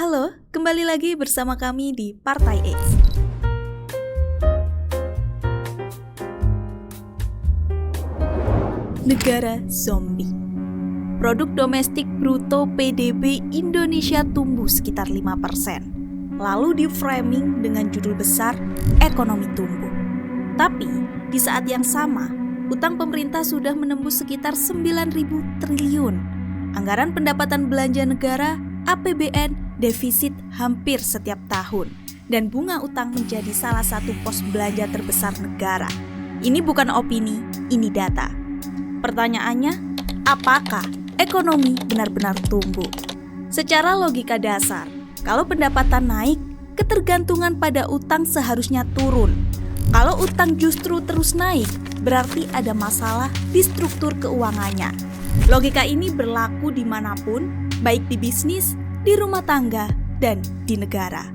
Halo, kembali lagi bersama kami di Partai X. Negara zombie. Produk domestik bruto PDB Indonesia tumbuh sekitar 5%. Lalu di-framing dengan judul besar Ekonomi Tumbuh. Tapi, di saat yang sama, utang pemerintah sudah menembus sekitar 9.000 triliun. Anggaran pendapatan belanja negara APBN defisit hampir setiap tahun. Dan bunga utang menjadi salah satu pos belanja terbesar negara. Ini bukan opini, ini data. Pertanyaannya, apakah ekonomi benar-benar tumbuh? Secara logika dasar, kalau pendapatan naik, ketergantungan pada utang seharusnya turun. Kalau utang justru terus naik, berarti ada masalah di struktur keuangannya. Logika ini berlaku dimanapun, baik di bisnis, di rumah tangga, dan di negara.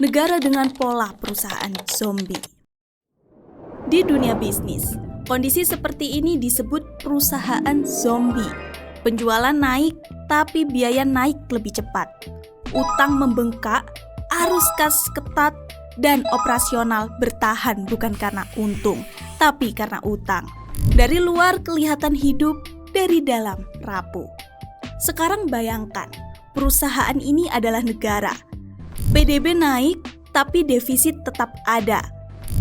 Negara dengan pola perusahaan zombie. Di dunia bisnis, kondisi seperti ini disebut perusahaan zombie. Penjualan naik, tapi biaya naik lebih cepat. Utang membengkak, arus kas ketat, dan operasional bertahan bukan karena untung, tapi karena utang. Dari luar kelihatan hidup, dari dalam rapuh. Sekarang bayangkan, perusahaan ini adalah negara. PDB naik, tapi defisit tetap ada.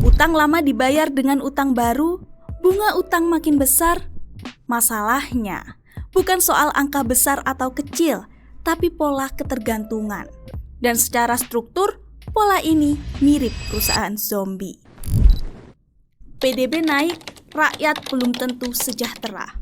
Utang lama dibayar dengan utang baru, bunga utang makin besar. Masalahnya, bukan soal angka besar atau kecil, tapi pola ketergantungan. Dan secara struktur, pola ini mirip perusahaan zombie. PDB naik, rakyat belum tentu sejahtera.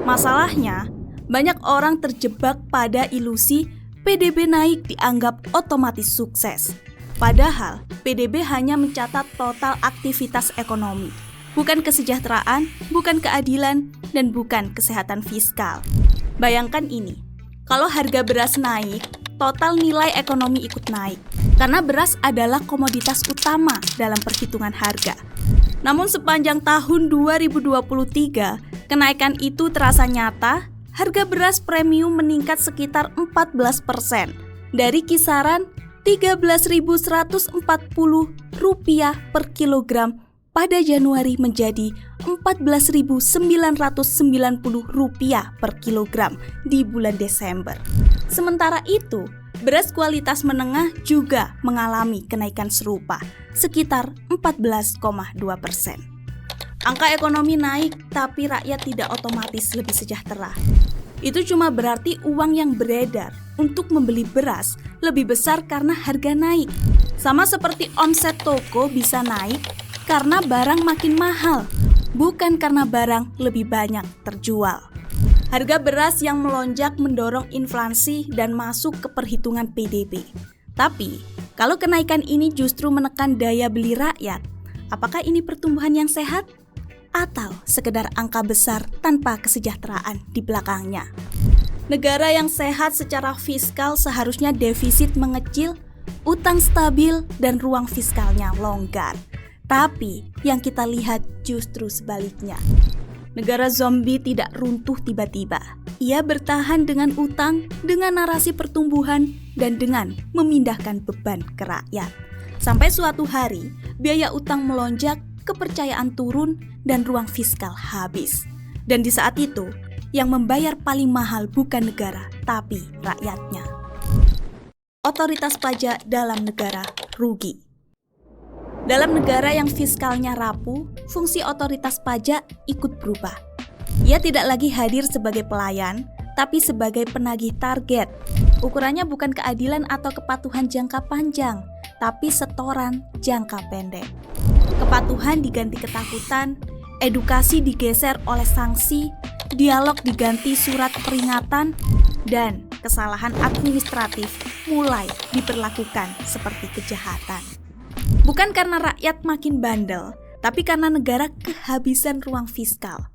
Masalahnya, banyak orang terjebak pada ilusi PDB naik dianggap otomatis sukses. Padahal, PDB hanya mencatat total aktivitas ekonomi, bukan kesejahteraan, bukan keadilan, dan bukan kesehatan fiskal. Bayangkan ini, kalau harga beras naik, total nilai ekonomi ikut naik, karena beras adalah komoditas utama dalam perhitungan harga. Namun sepanjang tahun 2023, kenaikan itu terasa nyata, harga beras premium meningkat sekitar 14%, dari kisaran Rp13.140 per kilogram pada Januari menjadi Rp14.990 per kilogram di bulan Desember. Sementara itu, beras kualitas menengah juga mengalami kenaikan serupa, sekitar 14,2%. Angka ekonomi naik, tapi rakyat tidak otomatis lebih sejahtera. Itu cuma berarti uang yang beredar untuk membeli beras lebih besar karena harga naik. Sama seperti omset toko bisa naik karena barang makin mahal, bukan karena barang lebih banyak terjual. Harga beras yang melonjak mendorong inflasi dan masuk ke perhitungan PDB. Tapi, kalau kenaikan ini justru menekan daya beli rakyat, apakah ini pertumbuhan yang sehat? Atau sekedar angka besar tanpa kesejahteraan di belakangnya? Negara yang sehat secara fiskal seharusnya defisit mengecil, utang stabil, dan ruang fiskalnya longgar. Tapi yang kita lihat justru sebaliknya. Negara zombie tidak runtuh tiba-tiba. Ia bertahan dengan utang, dengan narasi pertumbuhan, dan dengan memindahkan beban ke rakyat. Sampai suatu hari, biaya utang melonjak, kepercayaan turun, dan ruang fiskal habis. Dan di saat itu, yang membayar paling mahal bukan negara, tapi rakyatnya. Otoritas pajak dalam negara rugi. Dalam negara yang fiskalnya rapuh, fungsi otoritas pajak ikut berubah. Ia tidak lagi hadir sebagai pelayan, tapi sebagai penagih target. Ukurannya bukan keadilan atau kepatuhan jangka panjang, tapi setoran jangka pendek. Kepatuhan diganti ketakutan, edukasi digeser oleh sanksi, dialog diganti surat peringatan, dan kesalahan administratif mulai diperlakukan seperti kejahatan. Bukan karena rakyat makin bandel, tapi karena negara kehabisan ruang fiskal.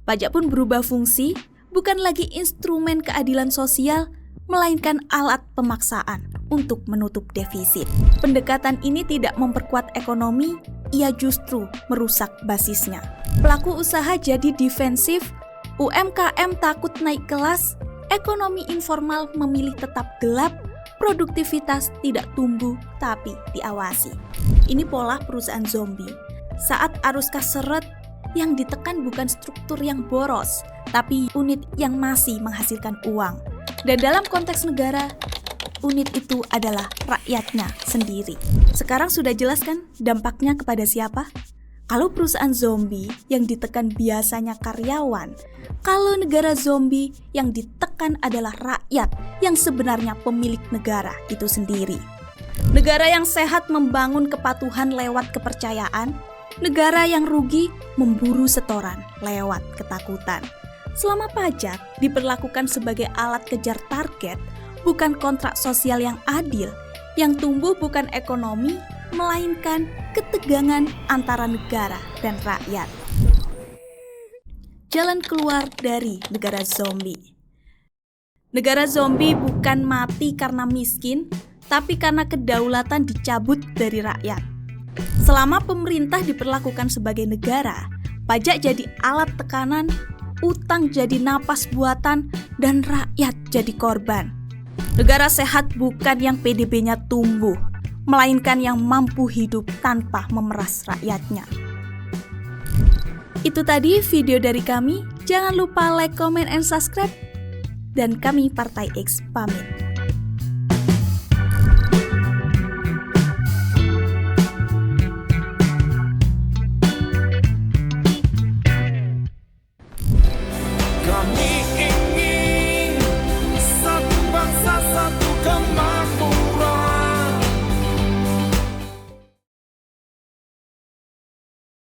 Pajak pun berubah fungsi, bukan lagi instrumen keadilan sosial, melainkan alat pemaksaan untuk menutup defisit. Pendekatan ini tidak memperkuat ekonomi, ia justru merusak basisnya. Pelaku usaha jadi defensif, UMKM takut naik kelas, ekonomi informal memilih tetap gelap, produktivitas tidak tumbuh tapi diawasi. Ini pola perusahaan zombie. Saat arus kas seret, yang ditekan bukan struktur yang boros, tapi unit yang masih menghasilkan uang. Dan dalam konteks negara, unit itu adalah rakyatnya sendiri. Sekarang sudah jelas kan dampaknya kepada siapa? Kalau perusahaan zombie yang ditekan biasanya karyawan, kalau negara zombie yang ditekan adalah rakyat yang sebenarnya pemilik negara itu sendiri. Negara yang sehat membangun kepatuhan lewat kepercayaan, negara yang rugi memburu setoran lewat ketakutan. Selama pajak diperlakukan sebagai alat kejar target, bukan kontrak sosial yang adil, yang tumbuh bukan ekonomi, melainkan ketegangan antara negara dan rakyat. Jalan keluar dari negara zombie. Negara zombie bukan mati karena miskin, tapi karena kedaulatan dicabut dari rakyat. Selama pemerintah diperlakukan sebagai negara, pajak jadi alat tekanan, utang jadi napas buatan, dan rakyat jadi korban. Negara sehat bukan yang PDB-nya tumbuh, melainkan yang mampu hidup tanpa memeras rakyatnya. Itu tadi video dari kami. Jangan lupa like, comment, and subscribe. Dan kami Partai X pamit.